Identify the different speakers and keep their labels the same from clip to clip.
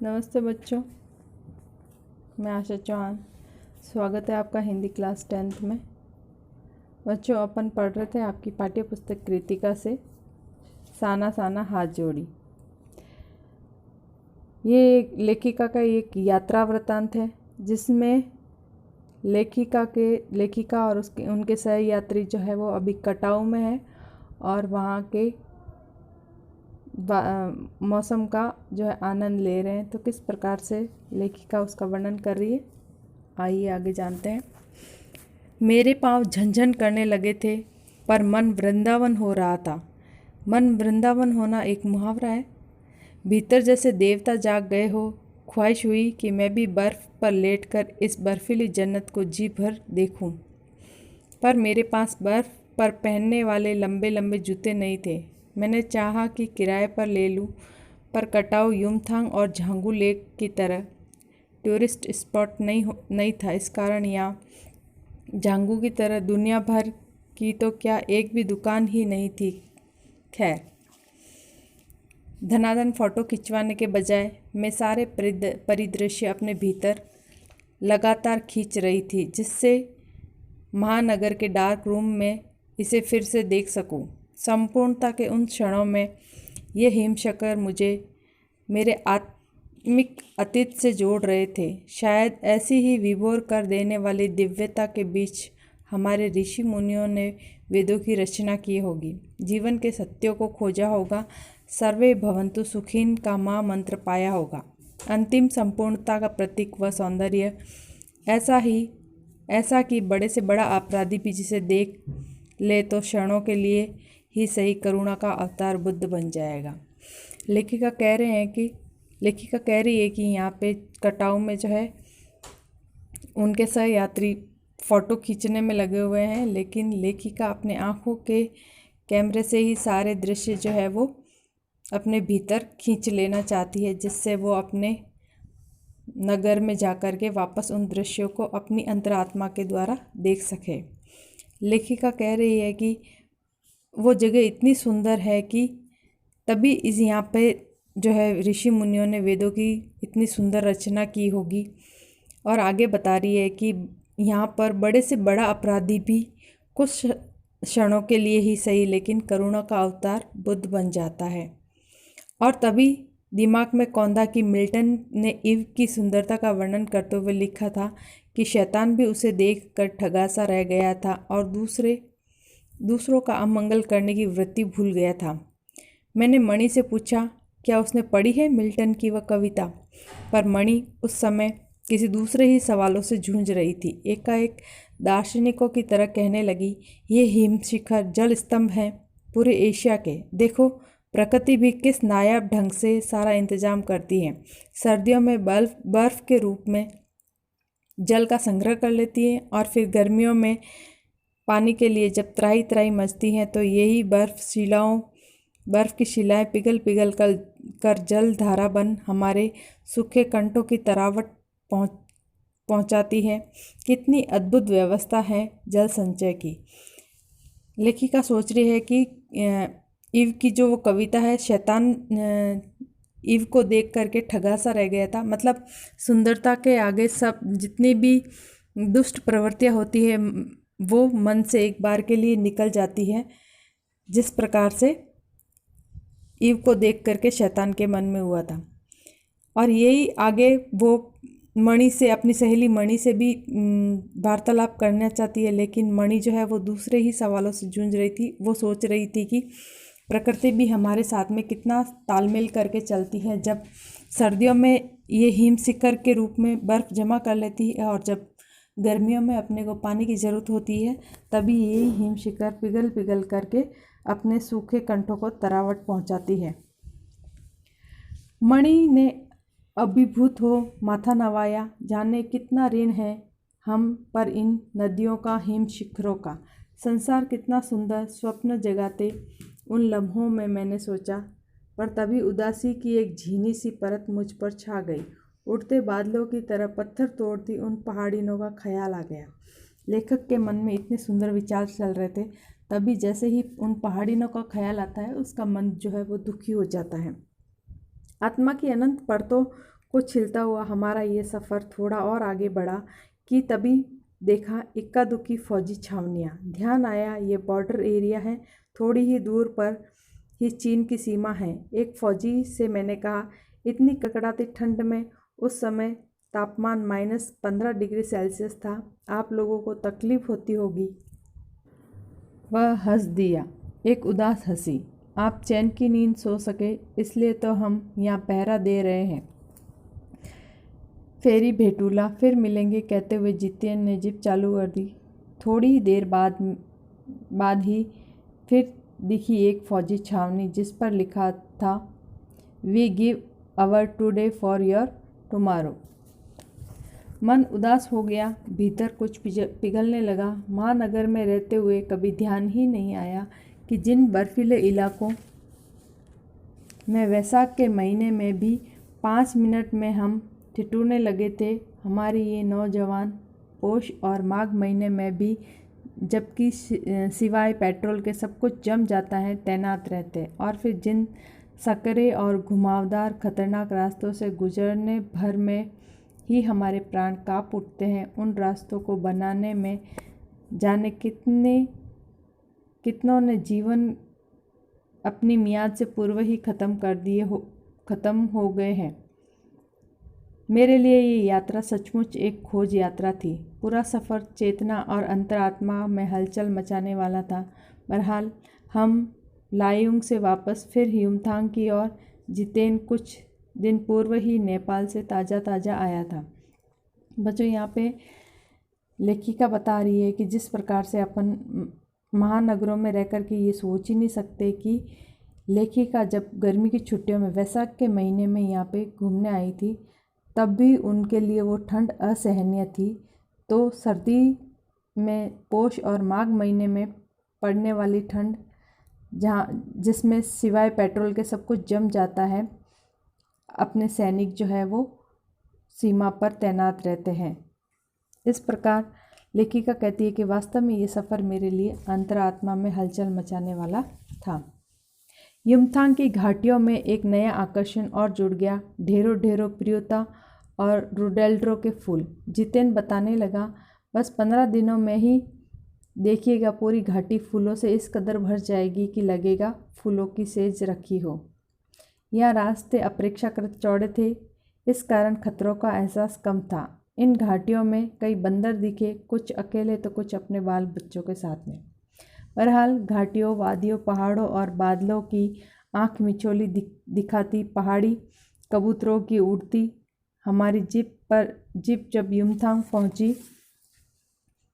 Speaker 1: नमस्ते बच्चों, मैं आशा चौहान। स्वागत है आपका हिंदी क्लास 10th में। बच्चों, अपन पढ़ रहे थे आपकी पाठ्य पुस्तक कृतिका से साना साना हाथ जोड़ी। ये लेखिका का एक यात्रा वृत्तांत है जिसमें लेखिका और उनके सहयात्री जो है वो अभी कटाऊ में है और वहाँ के मौसम का जो है आनंद ले रहे हैं। तो किस प्रकार से लेखिका उसका वर्णन कर रही है, आइए आगे जानते हैं। मेरे पाँव झनझन करने लगे थे पर मन वृंदावन हो रहा था। मन वृंदावन होना एक मुहावरा है। भीतर जैसे देवता जाग गए हो। ख्वाहिश हुई कि मैं भी बर्फ़ पर लेटकर इस बर्फीली जन्नत को जी भर देखूं। पर मेरे पास बर्फ़ पर पहनने वाले लंबे लंबे जूते नहीं थे। मैंने चाहा कि किराए पर ले लूं, पर कटाऊ युमथांग और झांगू लेक की तरह टूरिस्ट स्पॉट नहीं था। इस कारण यहाँ झांगू की तरह दुनिया भर की तो क्या एक भी दुकान ही नहीं थी। खैर, धनाधन फ़ोटो खिंचवाने के बजाय मैं सारे परिदृश्य अपने भीतर लगातार खींच रही थी, जिससे महानगर के डार्क रूम में इसे फिर से देख सकूं। संपूर्णता के उन क्षणों में ये हिमशिखर मुझे मेरे आत्मिक अतीत से जोड़ रहे थे। शायद ऐसी ही विभोर कर देने वाली दिव्यता के बीच हमारे ऋषि मुनियों ने वेदों की रचना की होगी, जीवन के सत्यों को खोजा होगा, सर्वे भवन्तु सुखिन का महामंत्र पाया होगा। अंतिम संपूर्णता का प्रतीक व सौंदर्य ऐसा कि बड़े से बड़ा अपराधी भी जिसे देख ले तो क्षणों के लिए ही सही करुणा का अवतार बुद्ध बन जाएगा। लेखिका कह रही है कि यहाँ पे कटाऊ में जो है उनके सहयात्री फ़ोटो खींचने में लगे हुए हैं, लेकिन लेखिका अपने आँखों के कैमरे से ही सारे दृश्य जो है वो अपने भीतर खींच लेना चाहती है, जिससे वो अपने नगर में जाकर के वापस उन दृश्यों को अपनी अंतरात्मा के द्वारा देख सके। लेखिका कह रही है कि वो जगह इतनी सुंदर है कि तभी इस यहाँ पे जो है ऋषि मुनियों ने वेदों की इतनी सुंदर रचना की होगी। और आगे बता रही है कि यहाँ पर बड़े से बड़ा अपराधी भी कुछ क्षणों के लिए ही सही लेकिन करुणा का अवतार बुद्ध बन जाता है। और तभी दिमाग में कौंधा कि मिल्टन ने इव की सुंदरता का वर्णन करते हुए लिखा था कि शैतान भी उसे देखकर ठगा सा रह गया था और दूसरों का अमंगल करने की वृत्ति भूल गया था। मैंने मणि से पूछा क्या उसने पढ़ी है मिल्टन की वह कविता, पर मणि उस समय किसी दूसरे ही सवालों से जूझ रही थी। एकाएक दार्शनिकों की तरह कहने लगी, ये हिमशिखर जल स्तंभ हैं पूरे एशिया के। देखो, प्रकृति भी किस नायाब ढंग से सारा इंतजाम करती है। सर्दियों में बर्फ़ के रूप में जल का संग्रह कर लेती है और फिर गर्मियों में पानी के लिए जब त्राही त्राही मचती हैं तो यही बर्फ़ की शिलाएं पिघल कर जल धारा बन हमारे सूखे कंठों की तरावट पहुंचाती है। कितनी अद्भुत व्यवस्था है जल संचय की। लेखिका सोच रही है कि इव की जो वो कविता है, शैतान इव को देख करके ठगा सा रह गया था। मतलब सुंदरता के आगे सब जितनी भी दुष्ट प्रवृत्तियाँ होती है वो मन से एक बार के लिए निकल जाती है, जिस प्रकार से ईव को देख करके शैतान के मन में हुआ था। और यही आगे वो अपनी सहेली मणि से भी वार्तालाप करना चाहती है, लेकिन मणि जो है वो दूसरे ही सवालों से जूझ रही थी। वो सोच रही थी कि प्रकृति भी हमारे साथ में कितना तालमेल करके चलती है। जब सर्दियों में ये हिम शिखर के रूप में बर्फ़ जमा कर लेती है और जब गर्मियों में अपने को पानी की ज़रूरत होती है तभी यही हिम शिखर पिघल करके अपने सूखे कंठों को तरावट पहुंचाती है। मणि ने अभिभूत हो माथा नवाया, जाने कितना ऋण है हम पर इन नदियों का, हिम शिखरों का। संसार कितना सुंदर स्वप्न जगाते उन लम्हों में मैंने सोचा, पर तभी उदासी की एक झीनी सी परत मुझ पर छा गई। उड़ते बादलों की तरह पत्थर तोड़ती उन पहाड़ियों का ख्याल आ गया। लेखक के मन में इतने सुंदर विचार चल रहे थे, तभी जैसे ही उन पहाड़ियों का ख्याल आता है उसका मन जो है वो दुखी हो जाता है। आत्मा की अनंत परतों कुछ हिलता हुआ हमारा ये सफ़र थोड़ा और आगे बढ़ा कि तभी देखा इक्का दुक्की फौजी छावनियाँ। ध्यान आया ये बॉर्डर एरिया है, थोड़ी ही दूर पर ही चीन की सीमा है। एक फौजी से मैंने कहा, इतनी कड़कड़ाती ठंड में, उस समय तापमान -15 डिग्री सेल्सियस था, आप लोगों को तकलीफ होती होगी। वह हंस दिया, एक उदास हंसी। आप चैन की नींद सो सके इसलिए तो हम यहाँ पहरा दे रहे हैं। फेरी भेटूला, फिर मिलेंगे कहते हुए जितेन ने जिप चालू कर दी। थोड़ी ही देर बाद ही फिर दिखी एक फौजी छावनी जिस पर लिखा था, we give our today for your tomorrow. मन उदास हो गया, भीतर कुछ पिघलने लगा। महानगर में रहते हुए कभी ध्यान ही नहीं आया कि जिन बर्फीले इलाकों में वैसाख के महीने में भी 5 मिनट में हम ठिठुरने लगे थे, हमारी ये नौजवान पोष और माघ महीने में भी, जबकि सिवाय पेट्रोल के सब कुछ जम जाता है, तैनात रहते। और फिर जिन सकरे और घुमावदार खतरनाक रास्तों से गुजरने भर में ही हमारे प्राण कांप उठते हैं, उन रास्तों को बनाने में जाने कितनों ने जीवन अपनी मियाद से पूर्व ही ख़त्म हो गए हैं। मेरे लिए ये यात्रा सचमुच एक खोज यात्रा थी। पूरा सफ़र चेतना और अंतरात्मा में हलचल मचाने वाला था। बहरहाल हम लायुंग से वापस फिर ह्युमथांग की ओर। जितेन कुछ दिन पूर्व ही नेपाल से ताज़ा आया था। बच्चों, यहाँ पे लेखिका बता रही है कि जिस प्रकार से अपन महानगरों में रह कर के ये सोच ही नहीं सकते कि लेखिका जब गर्मी की छुट्टियों में वैसाख के महीने में यहाँ पे घूमने आई थी, तब भी उनके लिए वो ठंड असहनीय थी। तो सर्दी में पोष और माघ महीने में पड़ने वाली ठंड, जिसमें सिवाय पेट्रोल के सब कुछ जम जाता है, अपने सैनिक जो है वो सीमा पर तैनात रहते हैं। इस प्रकार लेखिका कहती है कि वास्तव में ये सफ़र मेरे लिए अंतरात्मा में हलचल मचाने वाला था। युमथांग की घाटियों में एक नया आकर्षण और जुड़ गया, ढेरों प्रियोता और रोडेल्ड्रो के फूल। जितेन बताने लगा, बस 15 दिनों में ही देखिएगा पूरी घाटी फूलों से इस कदर भर जाएगी कि लगेगा फूलों की सेज रखी हो। यहाँ रास्ते अपेक्षाकृत चौड़े थे, इस कारण खतरों का एहसास कम था। इन घाटियों में कई बंदर दिखे, कुछ अकेले तो कुछ अपने बाल बच्चों के साथ में। बहरहाल घाटियों, वादियों, पहाड़ों और बादलों की आँख मिचौली दिखाती पहाड़ी कबूतरों की उड़ती हमारी जीप जब युमथांग पहुंची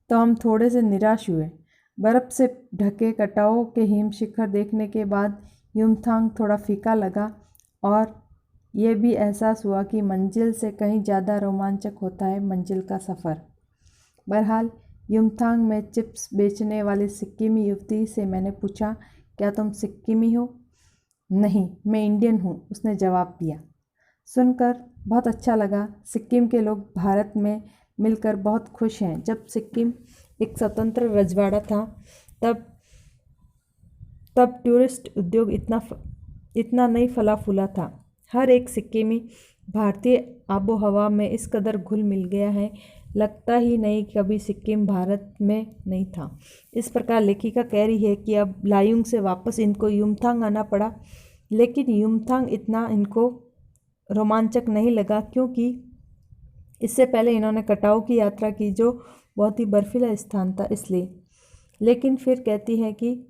Speaker 1: तो हम थोड़े से निराश हुए। बर्फ़ से ढके कटाओं के हिम शिखर देखने के बाद युमथांग थोड़ा फीका लगा और ये भी एहसास हुआ कि मंजिल से कहीं ज़्यादा रोमांचक होता है मंजिल का सफ़र। बहरहाल युमथांग में चिप्स बेचने वाली सिक्किमी युवती से मैंने पूछा, क्या तुम सिक्किमी हो? नहीं, मैं इंडियन हूँ, उसने जवाब दिया। सुनकर बहुत अच्छा लगा। सिक्किम के लोग भारत में मिलकर बहुत खुश हैं। जब सिक्किम एक स्वतंत्र रजवाड़ा था तब टूरिस्ट उद्योग इतना नहीं फला फूला था। हर एक सिक्किमी भारतीय आबो हवा में इस कदर घुल मिल गया है, लगता ही नहीं कभी सिक्किम भारत में नहीं था। इस प्रकार लेखिका कह रही है कि अब लायुंग से वापस इनको युमथांग आना पड़ा, लेकिन युमथांग इतना इनको रोमांचक नहीं लगा क्योंकि इससे पहले इन्होंने कटाऊ की यात्रा की जो बहुत ही बर्फीला स्थान था, इसलिए। लेकिन फिर कहती है कि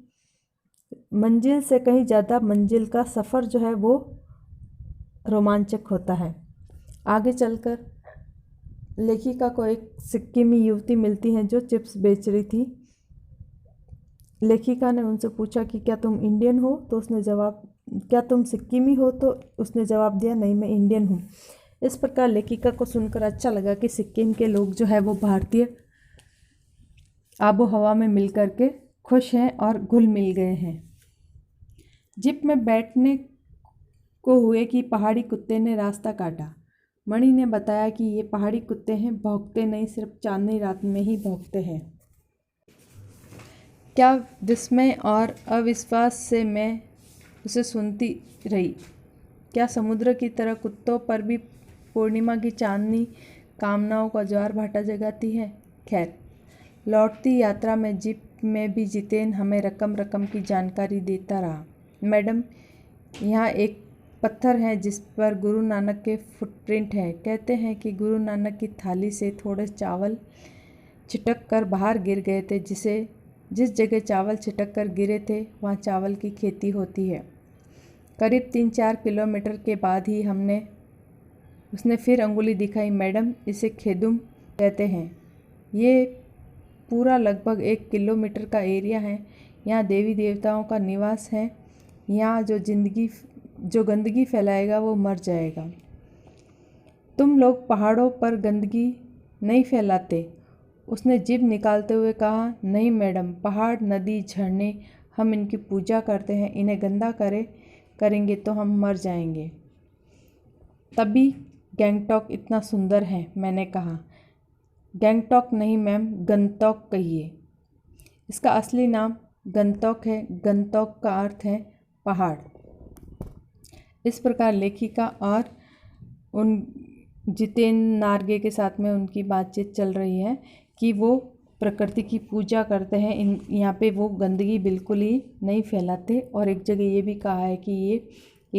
Speaker 1: मंजिल से कहीं ज़्यादा मंजिल का सफ़र जो है वो रोमांचक होता है। आगे चलकर लेखिका को एक सिक्किमी युवती मिलती है जो चिप्स बेच रही थी। लेखिका ने उनसे पूछा कि क्या तुम इंडियन हो? तो उसने जवाब, क्या तुम सिक्किमी हो? तो उसने जवाब दिया, नहीं, मैं इंडियन हूँ। इस प्रकार लेखिका को सुनकर अच्छा लगा कि सिक्किम के लोग जो है वो भारतीय आबो हवा में मिल कर के खुश हैं और घुल मिल गए हैं। जिप में बैठने को हुए कि पहाड़ी कुत्ते ने रास्ता काटा। मणि ने बताया कि ये पहाड़ी कुत्ते हैं, भौंकते नहीं, सिर्फ चांदनी रात में ही भौंकते हैं। क्या विस्मय और अविश्वास से मैं उसे सुनती रही। क्या समुद्र की तरह कुत्तों पर भी पूर्णिमा की चांदनी कामनाओं का ज्वार भाटा जगाती है। खैर, लौटती यात्रा में जीप में भी जितेन हमें रकम रकम की जानकारी देता रहा। मैडम, यहाँ एक पत्थर है जिस पर गुरु नानक के फुटप्रिंट हैं। कहते हैं कि गुरु नानक की थाली से थोड़े चावल छिटक कर बाहर गिर गए थे। जिस जगह चावल छिटक कर गिरे थे वहाँ चावल की खेती होती है। करीब 3-4 किलोमीटर के बाद ही उसने फिर अंगुली दिखाई। मैडम, इसे खेदुम कहते हैं। ये पूरा लगभग 1 किलोमीटर का एरिया है। यहाँ देवी देवताओं का निवास है। यहाँ जो गंदगी फैलाएगा वो मर जाएगा। तुम लोग पहाड़ों पर गंदगी नहीं फैलाते? उसने जीभ निकालते हुए कहा। नहीं मैडम, पहाड़, नदी, झरने, हम इनकी पूजा करते हैं। इन्हें गंदा करेंगे तो हम मर जाएंगे। तभी गैंगटॉक इतना सुंदर है, मैंने कहा। गैंगटॉक नहीं मैम, गंगटॉक कहिए। इसका असली नाम गंगटॉक है। गंगटॉक का अर्थ है पहाड़। इस प्रकार लेखिका और उन जितेन नार्गे के साथ में उनकी बातचीत चल रही है कि वो प्रकृति की पूजा करते हैं। यहाँ पे वो गंदगी बिल्कुल ही नहीं फैलाते। और एक जगह ये भी कहा है कि ये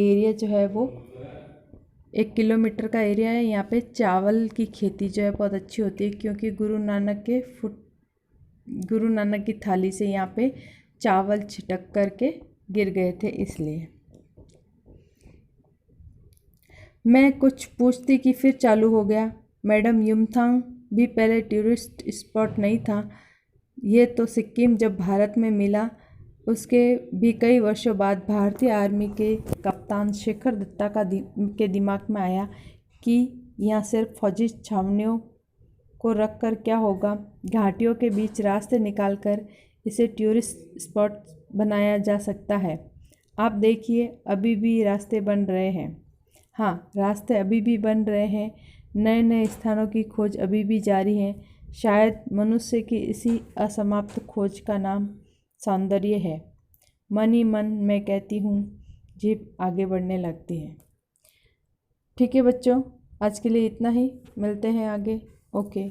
Speaker 1: एरिया जो है वो 1 किलोमीटर का एरिया है। यहाँ पे चावल की खेती जो है बहुत अच्छी होती है, क्योंकि गुरु नानक की थाली से यहाँ पे चावल छिटक करके गिर गए थे, इसलिए। मैं कुछ पूछती कि फिर चालू हो गया। मैडम, युमथांग भी पहले टूरिस्ट स्पॉट नहीं था। ये तो सिक्किम जब भारत में मिला उसके भी कई वर्षों बाद भारतीय आर्मी के कप्तान शेखर दत्ता के दिमाग में आया कि यहाँ सिर्फ फौजी छावनियों को रख कर क्या होगा। घाटियों के बीच रास्ते निकालकर इसे टूरिस्ट स्पॉट बनाया जा सकता है। आप देखिए, अभी भी रास्ते बन रहे हैं। हाँ, रास्ते अभी भी बन रहे हैं। नए नए स्थानों की खोज अभी भी जारी है। शायद मनुष्य की इसी असमाप्त खोज का नाम सौंदर्य है। मन ही मन मैं कहती हूँ, जीप आगे बढ़ने लगती है। ठीक है बच्चों, आज के लिए इतना ही। मिलते हैं आगे। ओके।